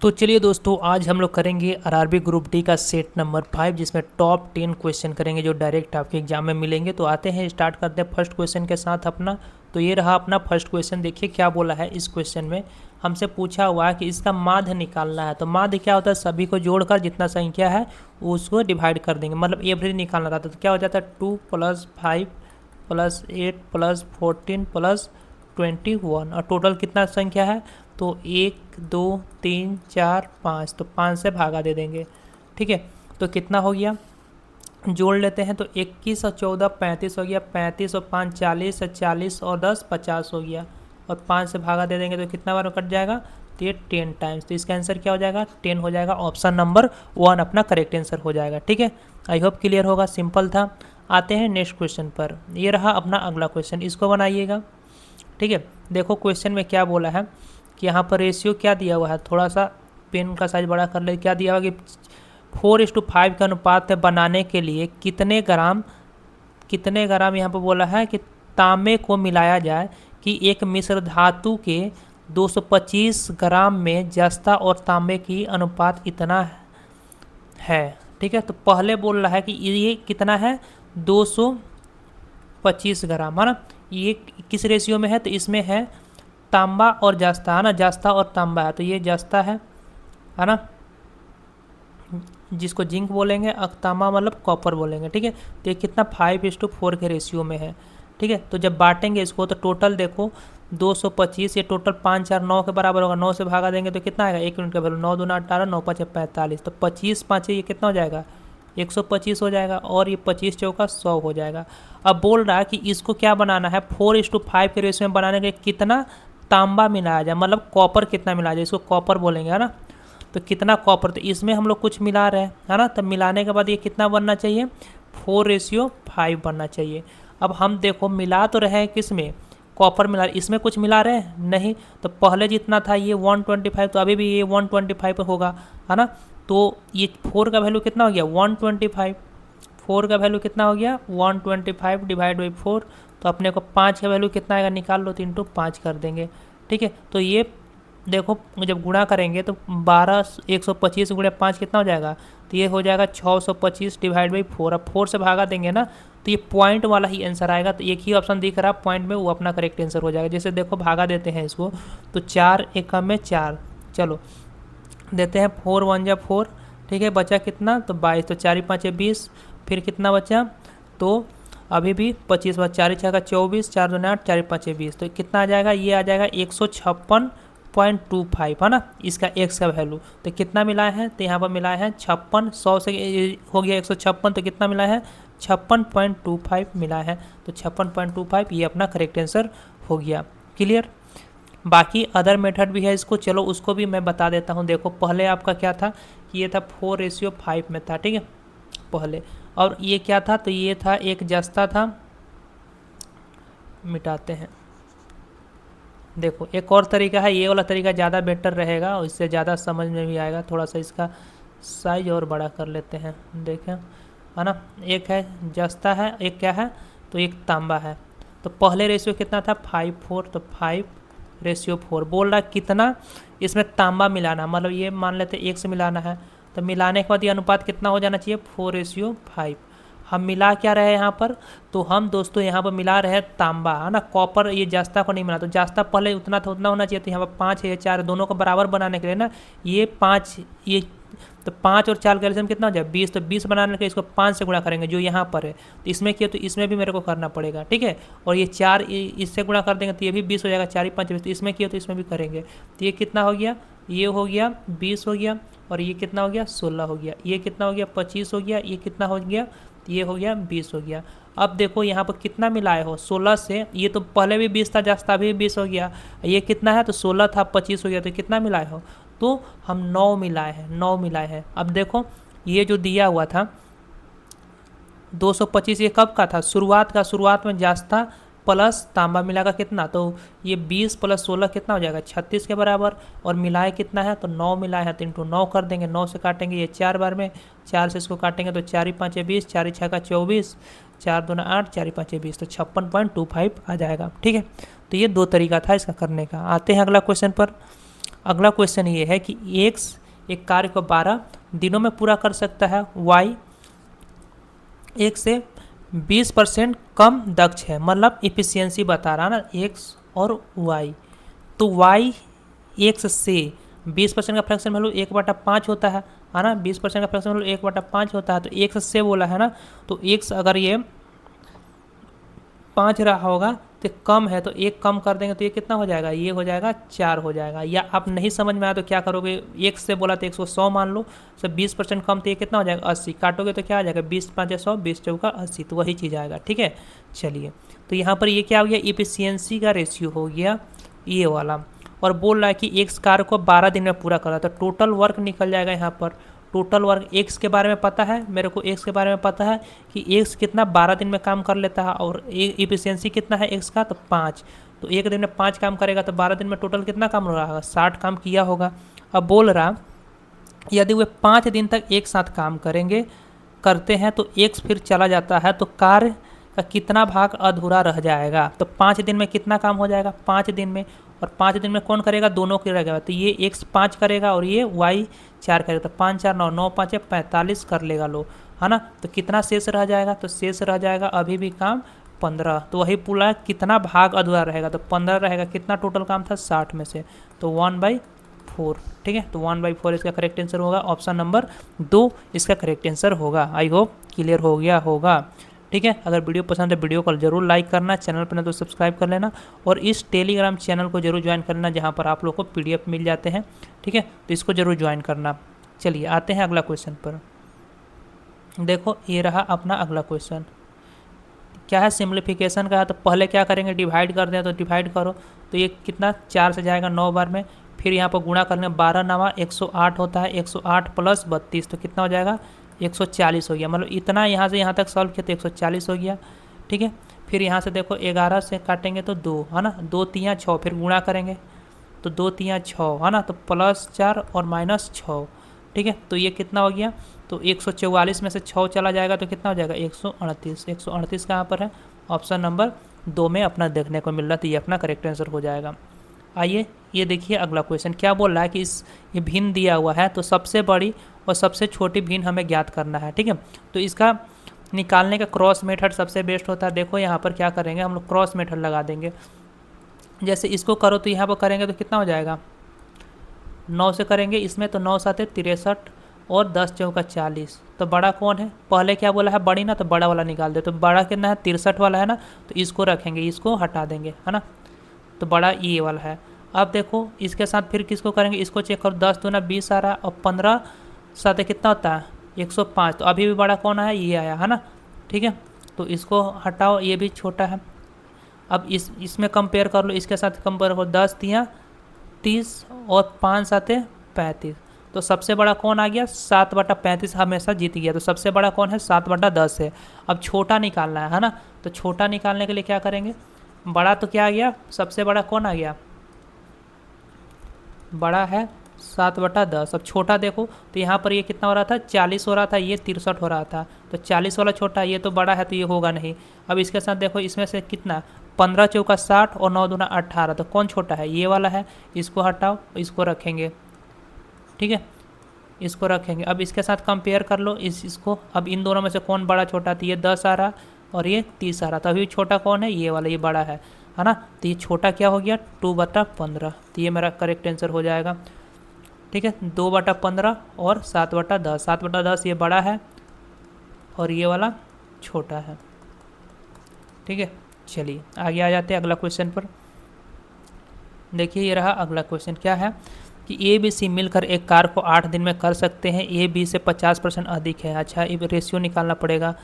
तो चलिए दोस्तों, आज हम लोग करेंगे आरआरबी ग्रुप डी का सेट नंबर 5, जिसमें टॉप 10 क्वेश्चन करेंगे जो डायरेक्ट आपके एग्जाम में मिलेंगे। तो आते हैं, स्टार्ट करते हैं फर्स्ट क्वेश्चन के साथ अपना। तो ये रहा अपना फर्स्ट क्वेश्चन। देखिए क्या बोला है इस क्वेश्चन में। हमसे पूछा हुआ है कि इसका माध्य निकालना है। तो माध्य क्या होता है, सभी को जोड़कर जितना संख्या है उसको डिवाइड कर देंगे, मतलब एवरेज निकालना रहता है। तो क्या हो जाता है 2 + 5 + 8 + 14 + 21, और टोटल कितना संख्या है तो 1 2 3 4 5, तो 5 से भागा दे देंगे। ठीक है, तो कितना हो गया, जोड़ लेते हैं। तो 21 और 14 35 हो गया, 35 और 5 40, 40 और 10 50 हो गया, और 5 से भागा दे देंगे तो कितना बार कट जाएगा, तो ये 10 टाइम्स। तो इसका आंसर क्या हो जाएगा, 10 हो जाएगा। ऑप्शन नंबर 1 अपना करेक्ट आंसर हो जाएगा। ठीक है, आई होप क्लियर होगा, सिंपल था। आते हैं नेक्स्ट क्वेश्चन पर। ये रहा अपना अगला क्वेश्चन, इसको बनाइएगा। ठीक है, देखो क्वेश्चन में क्या बोला है कि यहाँ पर रेशियो क्या दिया हुआ है, थोड़ा सा पेन का साइज बड़ा कर ले। क्या दिया हुआ कि 4:5 के अनुपात में बनाने के लिए कितने ग्राम यहाँ पर बोला है कि तांबे को मिलाया जाए कि एक मिश्र धातु के 225 ग्राम में जस्ता और तांबे की अनुपात इतना है। ठीक है, तो पहले बोल रहा है कि ये कितना है, 225 ग्राम, है ना। ये किस रेशियो में है, तो इसमें है तांबा और जस्ता, है ना, जस्ता और तांबा है। तो ये जस्ता है ना, जिसको जिंक बोलेंगे, तांबा मतलब कॉपर बोलेंगे। ठीक है, तो ये कितना 5:4 के रेशियो में है। ठीक है, तो जब बांटेंगे इसको तो टोटल देखो 225, ये टोटल 5 4 9 के बराबर होगा। 9 से भागा देंगे तो कितना आएगा, 1 यूनिट का वैल्यू 9 दूना 18, 9 5 45, तो 25 5 ये कितना हो जाएगा, 125 हो जाएगा, और ये 25 चौका 100 हो जाएगा। अब बोल रहा है कि इसको क्या बनाना है, 4:5 के रेशियो में बनाने के कितना तांबा मिलाया जाए, मतलब कॉपर कितना मिलाया जाए, इसको कॉपर बोलेंगे, है ना। तो कितना कॉपर, तो इसमें हम लोग कुछ मिला रहे हैं, है ना। तब मिलाने के बाद ये कितना बनना चाहिए, 4:5 बनना चाहिए। अब हम देखो मिला तो रहे हैं किस में, कॉपर मिला, इसमें कुछ मिला रहे हैं नहीं। तो पहले जितना था ये 125, तो अभी भी ये 125 होगा, है ना। तो ये 4 का वैल्यू कितना हो गया, 125। 4 का वैल्यू कितना हो गया, 125 डिवाइड बाई 4। तो अपने को 5 का वैल्यू कितना आएगा, निकाल लो, तो इंटू 5 कर देंगे। ठीक है, तो ये देखो जब गुणा करेंगे तो 125 गुणा 5 कितना हो जाएगा, तो ये हो जाएगा 625 डिवाइड बाई 4। अब 4 से भागा देंगे ना तो ये पॉइंट वाला ही आंसर आएगा। तो एक ही ऑप्शन दिख रहा है पॉइंट में, वो अपना करेक्ट आंसर हो जाएगा। जैसे देखो भागा देते हैं इसको, तो 4 1 में 4, चलो देते हैं 4 1 जा 4। ठीक है, बचा कितना, तो 22, तो 4 5 20, फिर कितना बचा, तो अभी भी 25 बचा, 4 6 का 24, 4 2 8, 4 5 20, तो कितना आ जाएगा, ये आ जाएगा 156.25, है ना, इसका x का वैल्यू। तो कितना मिला है, तो यहाँ पर मिला है 56, 100 से हो गया 156, तो कितना मिला है 56.25 मिला है। तो 56.25 ये अपना करेक्ट आंसर हो गया। क्लियर, बाकी अदर मेथड भी है इसको, चलो उसको भी मैं बता देता हूँ। देखो पहले आपका क्या था कि ये था 4:5 में था, ठीक है पहले, और ये क्या था, तो ये था एक जस्ता था, मिटाते हैं। देखो एक और तरीका है, ये वाला तरीका ज़्यादा बेटर रहेगा और इससे ज़्यादा समझ में भी आएगा। थोड़ा सा इसका साइज और बड़ा कर लेते हैं, देखें, है ना। एक है जस्ता है, एक क्या है, तो एक तांबा है। तो पहले रेशियो कितना था 5:4, तो 5:4 बोल रहा है कितना इसमें तांबा मिलाना, मतलब ये मान लेते 1 से मिलाना है। तो मिलाने के बाद ये अनुपात कितना हो जाना चाहिए, 4:5। हम मिला क्या रहे हैं यहाँ पर, तो हम दोस्तों यहाँ पर मिला रहे हैं तांबा, है ना, कॉपर। ये जास्ता को नहीं मिला, तो जास्ता पहले उतना था उतना होना चाहिए। तो यहाँ पर 5 है 4, दोनों को बराबर बनाने के लिए ना, ये 5 ये, तो 5 और 4 का एलसीएम कितना हो जाए 20, तो 20 बनाने के इसको 5 से गुणा करेंगे जो यहाँ पर है। तो इसमें किया तो इसमें भी मेरे को करना पड़ेगा, ठीक है। और ये 4 इससे गुणा कर देंगे तो ये भी 20 हो जाएगा, 4 5 20, तो इसमें किया तो इसमें भी करेंगे। तो ये कितना हो गया, ये हो गया 20 हो गया, और ये कितना हो गया 16 हो गया, ये कितना हो गया 25 हो गया, ये कितना हो गया, ये हो गया 20 हो गया। अब देखो यहाँ पर कितना मिलाए हो, 16 से, ये तो पहले भी 20 था, जस्ता भी 20 हो गया, ये कितना है, तो 16 था 25 हो गया, तो कितना मिलाए हो, तो हम 9 मिलाए हैं, 9 मिलाए हैं। अब देखो ये जो दिया हुआ था 225, ये कब का था, शुरुआत में जस्ता प्लस तांबा मिला का कितना, तो ये 20 + 16 कितना हो जाएगा 36 के बराबर, और मिलाए कितना है, तो 9 मिलाए हैं, तो इंटू 9 कर देंगे। 9 से काटेंगे ये 4 बार में, 4 से इसको काटेंगे तो 4 5 20, 4 6 का 24, 4 2 8, 4 5 20, तो 56.25 आ जाएगा। ठीक है, तो ये 2 तरीका था इसका करने का। आते हैं अगला क्वेश्चन पर। अगला क्वेश्चन ये है कि एक्स एक कार्य को 12 दिनों में पूरा कर सकता है, वाई एक से 20% कम दक्ष है, मतलब इफिशियंसी बता रहा ना एक्स और वाई। तो वाई एक्स से 20% का फ्रैक्शन वैल्यू 1/5 होता है ना, 20% का फ्रैक्शन वैल्यू 1/5 होता है। तो एक्स से बोला है ना, तो एक्स अगर ये 5 रहा होगा तो कम है, तो एक कम कर देंगे तो ये कितना हो जाएगा, ये हो जाएगा 4 हो जाएगा। या आप नहीं समझ में आया तो क्या करोगे, एक्स से बोला तो 100 मान लो, सब 20% कम तो ये कितना हो जाएगा 80, काटोगे तो क्या आ जाएगा 20 5 100, 20 चौका 80, तो वही चीज़ आएगा। ठीक है, चलिए तो यहाँ पर ये क्या हो गया, इफिशियंसी का रेशियो हो गया ये वाला, और बोल रहा है कि एक्स कार्य को 12 दिन में पूरा करा, तो टोटल वर्क निकल जाएगा यहाँ पर। टोटल वर्क एक्स के बारे में पता है मेरे को, एक्स के बारे में पता है कि एक्स कितना 12 दिन में काम कर लेता है, और इफिशियंसी कितना है एक्स का, तो 5। तो एक दिन में 5 काम करेगा तो 12 दिन में टोटल कितना काम हो रहा होगा, 60 काम किया होगा। अब बोल रहा यदि वे 5 दिन तक एक साथ काम करते हैं तो एक्स फिर चला जाता है, तो कार्य का कितना भाग अधूरा रह जाएगा। तो 5 दिन में कितना काम हो जाएगा, 5 दिन में, और 5 दिन में कौन करेगा, दोनों के रहेगा। तो ये एक्स 5 करेगा और ये वाई 4 करेगा, तो 5 4 9 9 5 45 कर लेगा लो, है ना। तो कितना शेष रह जाएगा, तो शेष रह जाएगा अभी भी काम 15। तो वही पूरा कितना भाग अधूरा रहेगा, तो 15 रहेगा। कितना टोटल काम था 60 में से, तो 1/4। ठीक है, तो 1/4 इसका करेक्ट आंसर होगा, ऑप्शन नंबर 2 इसका करेक्ट आंसर होगा। आई होप क्लियर हो गया होगा। ठीक है, अगर वीडियो पसंद है वीडियो को जरूर लाइक करना, चैनल पर ना तो सब्सक्राइब कर लेना, और इस टेलीग्राम चैनल को जरूर ज्वाइन करना जहाँ पर आप लोग को PDF मिल जाते हैं। ठीक है, तो इसको जरूर ज्वाइन करना। चलिए आते हैं अगला क्वेश्चन पर। देखो ये रहा अपना अगला क्वेश्चन, क्या है, सिम्प्लीफिकेशन का है। तो पहले क्या करेंगे, डिवाइड कर दें, तो डिवाइड करो तो ये कितना 4 से जाएगा 9 बार में, फिर यहाँ पर गुणा करने 12 9 108 होता है, 108 + 32 तो कितना हो जाएगा 140 हो गया। मतलब इतना यहाँ से यहाँ तक सॉल्व किया तो 140 हो गया। ठीक है, फिर यहाँ से देखो 11 से काटेंगे तो 2, है ना, 2 3 6, फिर गुणा करेंगे तो 2 3 6, है ना, तो +4 और -6। ठीक है, तो ये कितना हो गया, तो 144 में से 6 चला जाएगा तो कितना हो जाएगा 138। 138 कहाँ पर है, ऑप्शन नंबर 2 में अपना देखने को मिल रहा है, तो ये अपना करेक्ट आंसर हो जाएगा। आइए ये देखिए अगला क्वेश्चन क्या बोल रहा है कि ये भिन्न दिया हुआ है, तो सबसे बड़ी और सबसे छोटी भिन्न हमें ज्ञात करना है। ठीक है, तो इसका निकालने का क्रॉस मेथड सबसे बेस्ट होता है। देखो यहाँ पर क्या करेंगे, हम लोग क्रॉस मेथड लगा देंगे। जैसे इसको करो तो यहाँ पर करेंगे तो कितना हो जाएगा, 9 से करेंगे इसमें तो 9 7 63 और 10 चौका 40। तो बड़ा कौन है, पहले क्या बोला है बड़ी ना, तो बड़ा वाला निकाल दे। तो बड़ा कितना है 63 वाला है ना, तो इसको रखेंगे, इसको हटा देंगे, है ना, तो बड़ा ये वाला है। अब देखो इसके साथ फिर किसको करेंगे, इसको चेक करो, 10 दूना 20 आ रहा, और 15 7 कितना होता है 105। तो अभी भी बड़ा कौन आया, ये आया, है ना। ठीक है, तो इसको हटाओ, ये भी छोटा है। अब इसमें कंपेयर कर लो, इसके साथ कंपेयर करो, 10 3 30 और 5 7 35। तो सबसे बड़ा कौन आ गया, 7/35 हमेशा जीत गया। तो सबसे बड़ा कौन है, 7/10 है। अब छोटा निकालना है ना, तो छोटा निकालने के लिए क्या करेंगे, बड़ा तो क्या आ गया, सबसे बड़ा कौन आ गया, बड़ा है 7/10। अब छोटा देखो तो यहाँ पर ये कितना हो रहा था 40 हो रहा था, ये 63 हो रहा था, तो 40 वाला छोटा, ये तो बड़ा है तो ये होगा नहीं। अब इसके साथ देखो इसमें से कितना 15 चौका 60 और 9 दूना 18, तो कौन छोटा है, ये वाला है। इसको हटाओ, इसको रखेंगे। ठीक है, इसको रखेंगे। अब इसके साथ कंपेयर कर लो इसको, अब इन दोनों में से कौन बड़ा छोटा, तो ये 10 आ रहा और ये 30 आ रहा, तो अभी छोटा कौन है, ये वाला, ये बड़ा है ना। तो ये छोटा क्या हो गया 2/15, तो ये मेरा करेक्ट आंसर हो जाएगा। ठीक है, 2/15 और 7/10। 7/10 ये बड़ा है और ये वाला छोटा है। ठीक है, चलिए आगे आ जाते हैं अगला क्वेश्चन पर। देखिए ये रहा अगला क्वेश्चन, क्या है कि ए बी सी मिलकर एक कार को 8 दिन में कर सकते हैं, ए बी से 50% अधिक है। अच्छा, ये रेशियो निकालना पड़ेगा।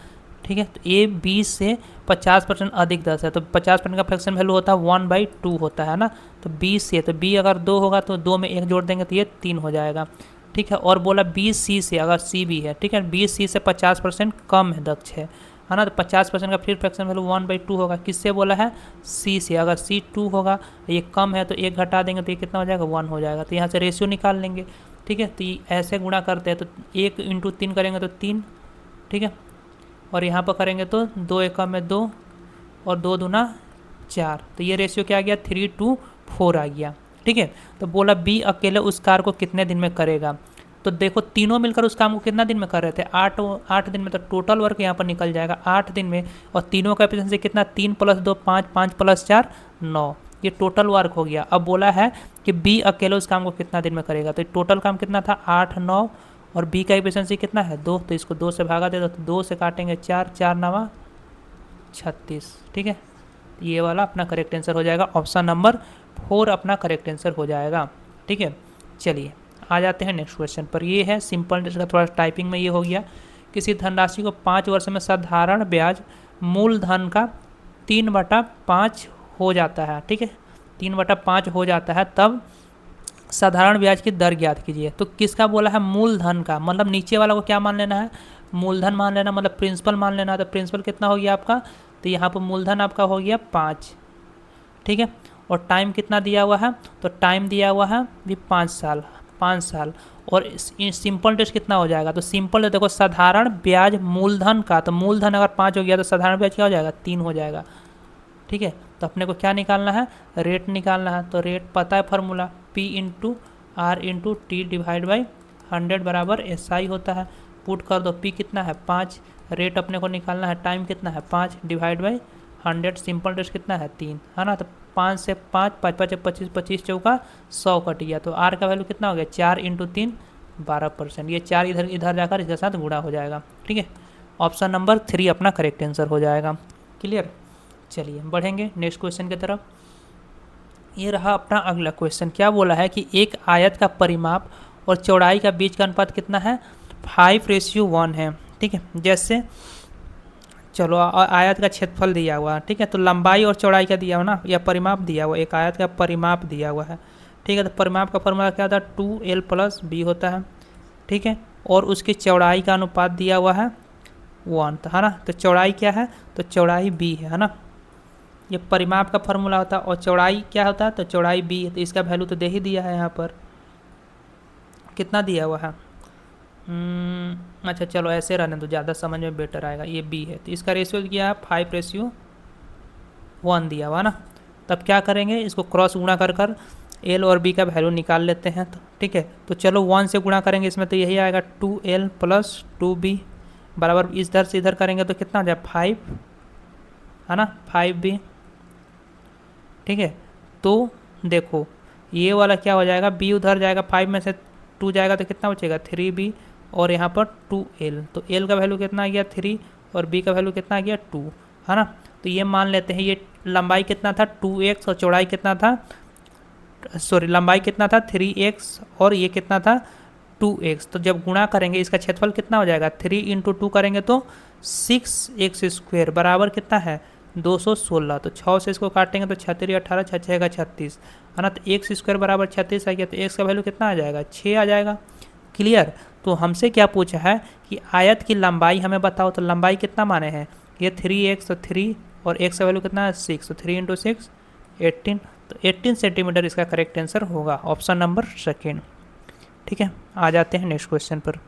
ठीक है, तो ए बी से 50% अधिक 10 है, तो 50% का फ्रैक्शन वैल्यू होता है 1/2 होता है ना। तो बी से, तो बी अगर 2 होगा तो 2 में 1 जोड़ देंगे तो ये 3 हो जाएगा। ठीक है, और बोला बी सी से, अगर सी भी है, ठीक है, बी सी से 50% कम है, दक्ष है ना, तो 50% का फिर फ्रैक्शन वैल्यू 1/2 होगा। किससे बोला है, सी से। अगर सी 2 होगा, ये कम है तो 1 घटा देंगे तो ये कितना हो जाएगा 1 हो जाएगा। तो यहाँ से रेशियो निकाल लेंगे। ठीक है, तो ऐसे गुणा करते हैं तो 1 × 3 करेंगे तो 3। ठीक है, और यहाँ पर करेंगे तो 2 1 में 2 और 2 दूना 4, तो ये रेशियो क्या आ गया 3:4 आ गया। ठीक है। तो बोला बी अकेले उस कार को कितने दिन में करेगा। तो देखो तीनों मिलकर उस काम को कितना दिन में कर रहे थे, 8 दिन में। तो टोटल वर्क यहाँ पर निकल जाएगा 8 दिन में। और तीनों का एफिशिएंसी कितना, 3 + 2 5, 5 + 4 9, ये टोटल वर्क हो गया। अब बोला है कि बी अकेले उस काम को कितना दिन में करेगा। तो टोटल काम कितना था 8 9, और बी का एफिशिएंसी कितना है 2, तो इसको 2 से भागा दे दो, तो 2 से काटेंगे 4, 4 9 36, ठीक है। ये वाला अपना करेक्ट आंसर हो जाएगा, ऑप्शन नंबर 4 अपना करेक्ट आंसर हो जाएगा, ठीक है। चलिए आ जाते हैं नेक्स्ट क्वेश्चन पर। ये है सिंपल इंटरेस्ट का, थोड़ा टाइपिंग में ये हो गया। किसी धनराशि को 5 वर्ष में साधारण ब्याज मूलधन का 3/5 हो जाता है, ठीक है, 3/5 हो जाता है, तब साधारण ब्याज की दर ज्ञात कीजिए। तो किसका बोला है, मूलधन का, मतलब नीचे वाला को क्या मान लेना है, मूलधन मान लेना, मतलब प्रिंसिपल मान लेना। तो प्रिंसिपल कितना हो गया आपका, तो यहाँ पर मूलधन आपका हो गया 5, ठीक है। और टाइम कितना दिया हुआ है, तो टाइम दिया हुआ है भी 5 साल, 5 साल। और सिंपल इंटरेस्ट कितना हो जाएगा, तो सिंपल देखो साधारण ब्याज मूलधन का, तो मूलधन अगर 5 हो गया तो साधारण ब्याज क्या हो जाएगा 3 हो जाएगा, ठीक है। तो अपने को क्या निकालना है, रेट निकालना है। तो रेट पता है फार्मूला, P × R × T / 100 बराबर SI होता है। पुट कर दो, P कितना है 5, रेट अपने को निकालना है, टाइम कितना है 5 / 100, सिंपल इंटरेस्ट कितना है 3, है ना। तो 5 से 5, 5 × 5 = 25, 25 चौका 100 कट गया। तो R का वैल्यू कितना हो गया 4 × 3 12%। ये 4 इधर इधर जाकर इसके साथ गुणा हो जाएगा, ठीक है। ऑप्शन नंबर 3 अपना करेक्ट आंसर हो जाएगा, क्लियर। चलिए बढ़ेंगे नेक्स्ट क्वेश्चन की तरफ। ये रहा अपना अगला क्वेश्चन। क्या बोला है कि एक आयत का परिमाप और चौड़ाई का बीच का अनुपात कितना है, 5:1 है, ठीक है। जैसे चलो आयत का क्षेत्रफल दिया हुआ है, ठीक है, तो लंबाई और चौड़ाई का दिया हुआ ना, या परिमाप दिया हुआ, एक आयत का परिमाप दिया हुआ है, ठीक है। तो परिमाप का फॉर्मूला क्या था, 2L + B होता है, ठीक है। और उसकी चौड़ाई का अनुपात दिया हुआ है 1, है ना। तो चौड़ाई क्या है, तो चौड़ाई B है ना। ये परिमाप का फॉर्मूला होता है, और चौड़ाई क्या होता है, तो चौड़ाई B है। तो इसका वैल्यू तो दे ही दिया है यहाँ पर, कितना दिया हुआ है, अच्छा चलो ऐसे रहने तो ज़्यादा समझ में बेटर आएगा। ये B है, तो इसका रेशियो किया है 5:1 दिया हुआ ना। तब क्या करेंगे, इसको क्रॉस गुणा कर कर L और B का वैल्यू निकाल लेते हैं, तो ठीक है। तो चलो 1 से गुणा करेंगे इसमें, तो यही आएगा 2L + 2B बराबर, इधर से इधर करेंगे तो कितना हो जाए 5, है ना, 5B, ठीक है। तो देखो ये वाला क्या हो जाएगा, B उधर जाएगा, 5 में से 2 जाएगा तो कितना बचेगा 3B, और यहाँ पर 2L। तो L का वैल्यू कितना आ गया 3, और B का वैल्यू कितना आ गया 2, है ना। तो ये मान लेते हैं, ये लंबाई कितना था 2x, और चौड़ाई कितना था, सॉरी लंबाई कितना था 3x, और ये कितना था 2x। तो जब गुणा करेंगे इसका क्षेत्रफल कितना हो जाएगा, 3 × 2 करेंगे तो 6x² बराबर कितना है 216। तो 6 से इसको काटेंगे तो 6 × 3 = 18, 6 × 6 = 36, है ना। तो x² बराबर 36 आ गया। तो x का वैल्यू कितना आ जाएगा 6 आ जाएगा, क्लियर। तो हमसे क्या पूछा है कि आयत की लंबाई हमें बताओ। तो लंबाई कितना माने हैं, ये 3x, तो 3, और x का वैल्यू कितना है 6, तो 3 × 6 18, तो 18 सेंटीमीटर इसका करेक्ट आंसर होगा, ऑप्शन नंबर 2, ठीक है। आ जाते हैं नेक्स्ट क्वेश्चन पर।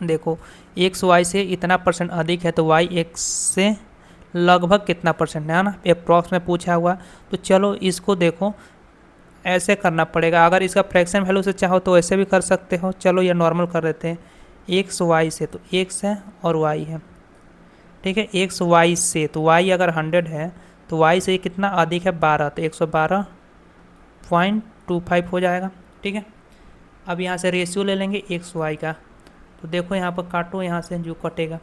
देखो x y से इतना % अधिक है, तो y x से लगभग कितना % है ना, अप्रॉक्स में पूछा हुआ। तो चलो इसको देखो ऐसे करना पड़ेगा, अगर इसका फ्रैक्शन वैल्यू से चाहो तो ऐसे भी कर सकते हो। चलो ये नॉर्मल कर देते हैं, x y से, तो x है और y है, ठीक है। x y से, तो y अगर 100 है तो y से कितना अधिक है 12, तो 112.25 हो जाएगा, ठीक है। अब यहाँ से रेशियो ले लेंगे x y का। तो देखो यहाँ पर काटो, यहाँ से जो कटेगा,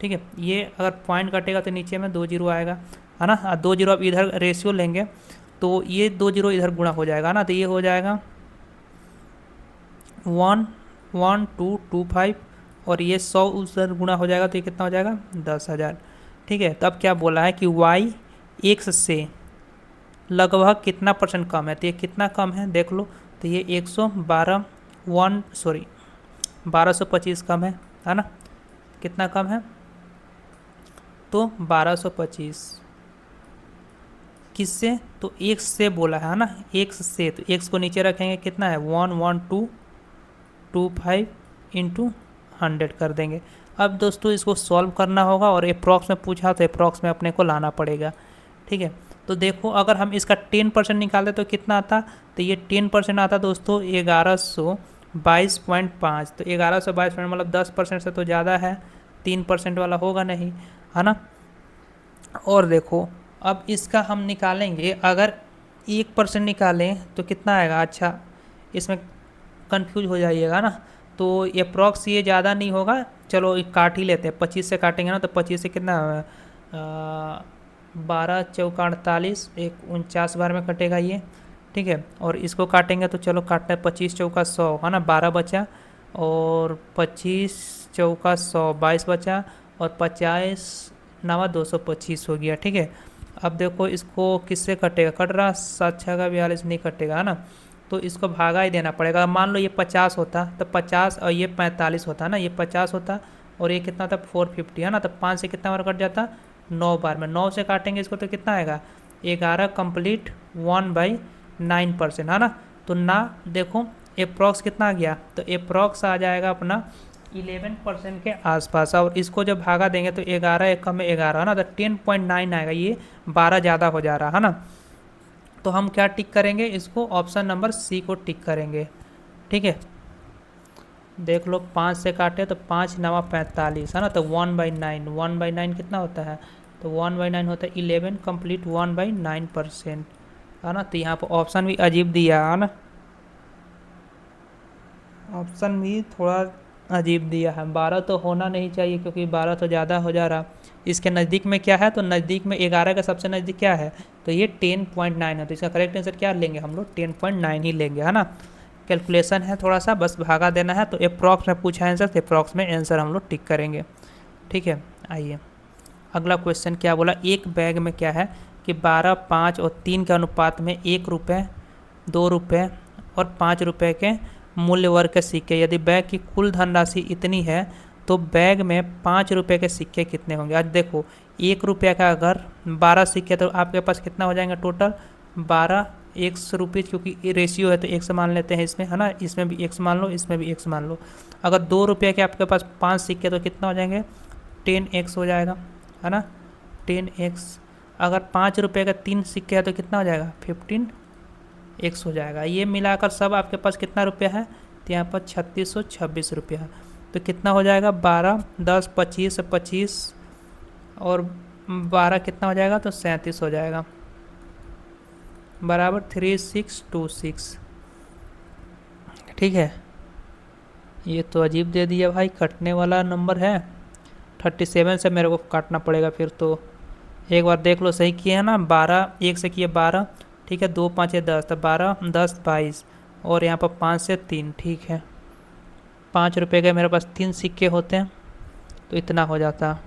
ठीक है। ये अगर पॉइंट कटेगा तो नीचे में 2 0 आएगा, है ना। 2 0 अब इधर रेशियो लेंगे तो ये 2 0 इधर गुणा हो जाएगा ना। तो ये हो जाएगा 11225, और ये 100 उधर गुणा हो जाएगा तो ये कितना हो जाएगा 10,000, ठीक है। तब क्या बोला है कि y x से लगभग कितना % कम है। तो ये कितना कम है देख लो। तो ये 1225 कम है ना। कितना कम है, तो 1225 किससे, तो x से बोला है ना, x से। तो x को नीचे रखेंगे, कितना है 11225 × 100 कर देंगे। अब दोस्तों इसको सॉल्व करना होगा, और अप्रॉक्स में पूछा तो अप्रॉक्स में अपने को लाना पड़ेगा, ठीक है। तो देखो अगर हम इसका 10% निकालते तो कितना आता, तो ये 10% आता दोस्तों 1122.5। तो 1122 मतलब 10% से तो ज़्यादा है, 3% वाला होगा नहीं, है ना। और देखो अब इसका हम निकालेंगे, अगर 1% निकालें तो कितना आएगा। अच्छा इसमें कंफ्यूज हो जाइएगा ना, तो अप्रॉक्स ये ज़्यादा नहीं होगा, चलो एक काट ही लेते हैं, 25 से काटेंगे ना, तो 25 से कितना 12 चौका 48, एक 49 बार में कटेगा ये, ठीक है। और इसको काटेंगे तो चलो काटते हैं, 25 चौका 100 है ना, 12 बचा, और 25 चौका 100 22 बचा, और 50 नवा 225 हो गया, ठीक है। अब देखो इसको किससे कटेगा, कट रहा 7 6 का 42 नहीं कटेगा, है ना। तो इसको भागा ही देना पड़ेगा। मान लो ये 50 होता तो 50 और ये 45 होता ना, ये 50 होता और ये कितना था 450, है ना। तो 5 से कितना बार कट जाता, 9 बार में, 9 से काटेंगे इसको तो कितना आएगा 11 कंप्लीट 1/9%, है ना। तो ना देखो अप्रॉक्स कितना आ गया, तो अप्रॉक्स आ जाएगा अपना 11% के आसपास। और इसको जब भागा देंगे तो 11 एक कम में 11, है ना, तो 10.9 आएगा, ये 12 ज़्यादा हो जा रहा है ना। तो हम क्या टिक करेंगे, इसको ऑप्शन नंबर सी को टिक करेंगे, ठीक है। देख लो 5 से काटे तो 5 नवा 45, है ना, तो 1/9, 1/9 कितना होता है, तो 1/9 होता है 11 कंप्लीट 1/9%, है ना। तो यहाँ पर ऑप्शन भी अजीब दिया है ना, ऑप्शन भी थोड़ा अजीब दिया है। 12 तो होना नहीं चाहिए क्योंकि 12 तो ज़्यादा हो जा रहा। इसके नज़दीक में क्या है, तो नज़दीक में 11 का सबसे नज़दीक क्या है, तो ये 10.9 है। तो इसका करेक्ट आंसर क्या लेंगे हम लोग, 10.9 ही लेंगे, है ना। कैलकुलेशन है थोड़ा सा, बस भागा देना है। तो अप्रॉक्स में पूछा आंसर, तो अप्रॉक्स में आंसर हम लोग टिक करेंगे, ठीक है। आइए अगला क्वेश्चन क्या बोला, एक बैग में क्या है कि 12, 5 और 3 के अनुपात में 1 रुपये, 2 रुपये और 5 रुपये के मूल्य वर्ग के सिक्के। यदि बैग की कुल धनराशि इतनी है तो बैग में 5 रुपये के सिक्के कितने होंगे। आज देखो 1 रुपये का अगर 12 सिक्के तो आपके पास कितना हो जाएंगे टोटल 12 1 रुपये, क्योंकि रेशियो है तो 1 से मान लेते हैं इसमें, है ना। इसमें भी 1 मान लो, इसमें भी 1 मान लो। अगर 2 रुपये के आपके पास 5 सिक्के तो कितना हो जाएंगे 10x हो जाएगा, है ना, 10x। अगर 5 रुपये का 3 सिक्के है तो कितना हो जाएगा 15x हो जाएगा। ये मिलाकर सब आपके पास कितना रुपया है, तो यहाँ पर 3626 रुपया है। तो कितना हो जाएगा 12 10 25 25 और 12 कितना हो जाएगा, तो 37 हो जाएगा, बराबर 3626, ठीक है। ये तो अजीब दे दिया भाई, कटने वाला नंबर है, 37 से मेरे को काटना पड़ेगा फिर तो। एक बार देख लो सही किए है ना, 12 1 से किए 12, ठीक है, 2 5 10, तो 12 10 22 और यहाँ पर 5 से 3, ठीक है। 5 रुपये के मेरे पास 3 सिक्के होते हैं तो इतना हो जाता,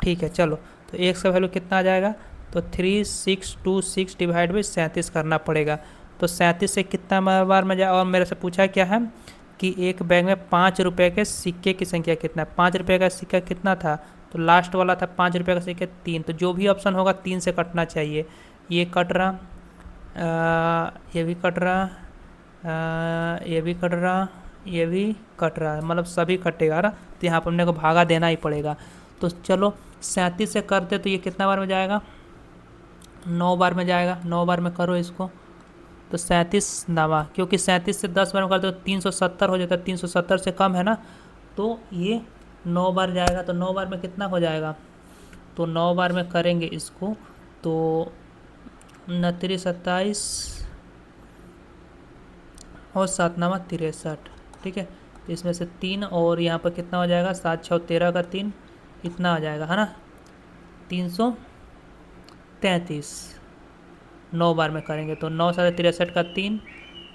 ठीक है। चलो तो x का वैल्यू कितना आ जाएगा, तो 3626 डिवाइड बाई 37 करना पड़ेगा। तो 37 से कितना बार में जाए, और मेरे से पूछा क्या है कि एक बैग में 5 रुपये के सिक्के की संख्या कितना है। 5 रुपये का सिक्का कितना था, तो लास्ट वाला था 5 रुपये का सिक्के 3, तो जो भी ऑप्शन होगा 3 से कटना चाहिए। ये कट रहा, ये भी कट रहा, ये भी कट रहा, ये भी कट रहा है, मतलब सभी कटेगा ना। तो यहाँ पर अपने को भागा देना ही पड़ेगा। तो चलो 37 से करते तो ये कितना बार में जाएगा, 9 बार में जाएगा, 9 बार में करो इसको, तो 37 नवा, क्योंकि 37 से 10 बार में करते तो 370 हो जाता है, 370 से कम है ना, तो ये 9 बार जाएगा। तो 9 बार में कितना हो जाएगा, तो 9 बार में करेंगे इसको तो 29 27 और 7 नवा 63, ठीक है। तो इसमें से 3 और यहाँ पर कितना हो जाएगा 7 6 13 का 3 इतना आ जाएगा, है ना, 333। 9 बार में करेंगे तो 9 7 63 का 3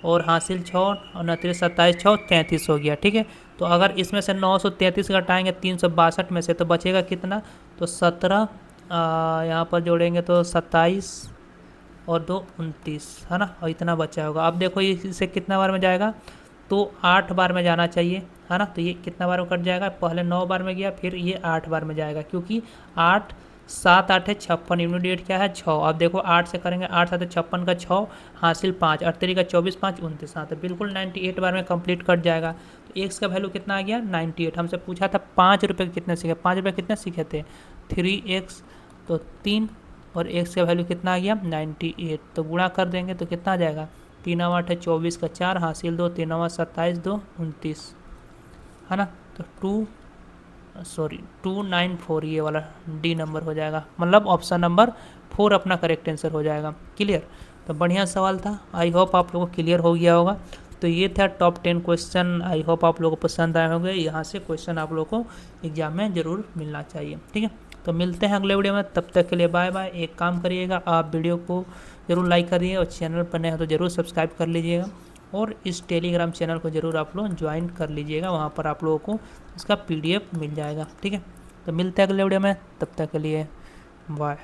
और हासिल 6 और 29 27 6 33 हो गया, ठीक है। तो अगर इसमें से 933 घटाएंगे 362 में से तो बचेगा कितना, तो 17, यहाँ पर जोड़ेंगे तो 27 और 2 29, है ना, और इतना बचा होगा। अब देखो इससे कितना बार में जाएगा, तो 8 बार में जाना चाहिए, है ना। तो ये कितना बार में कट जाएगा, पहले 9 बार में गया फिर ये 8 बार में जाएगा, क्योंकि 8 7 8 है 56, इमीडिएट क्या है 6। अब देखो 8 से करेंगे, 8 7 56 का 6 हासिल 5 38 का 24 5 29 7, बिल्कुल 98 बार में कंप्लीट कट जाएगा। तो एक्स का वैल्यू कितना आ गया 98। हमसे पूछा था 5 रुपये के कितने सीखे, 5 रुपये कितने सीखे थे 3x, तो 3 और x का वैल्यू कितना आ गया 98। तो गुणा कर देंगे तो कितना आ जाएगा, 3 8 है 24 का 4 हासिल 2, 3 27 2 29 है ना। तो 294 ये वाला डी नंबर हो जाएगा, मतलब ऑप्शन नंबर 4 अपना करेक्ट आंसर हो जाएगा। क्लियर। तो बढ़िया सवाल था, आई होप आप लोगों को क्लियर हो गया होगा। तो ये था टॉप 10 क्वेश्चन, आई होप आप लोगों को पसंद आए होंगे। यहाँ से क्वेश्चन आप लोगों को एग्जाम में ज़रूर मिलना चाहिए। ठीक है, तो मिलते हैं अगले वीडियो में, तब तक के लिए बाय बाय। एक काम करिएगा, आप वीडियो को ज़रूर लाइक करिए और चैनल पर नए हो तो ज़रूर सब्सक्राइब कर लीजिएगा और इस टेलीग्राम चैनल को ज़रूर आप लोग ज्वाइन कर लीजिएगा, वहाँ पर आप लोगों को इसका PDF मिल जाएगा। ठीक है, तो मिलते हैं अगले वीडियो में, तब तक के लिए बाय।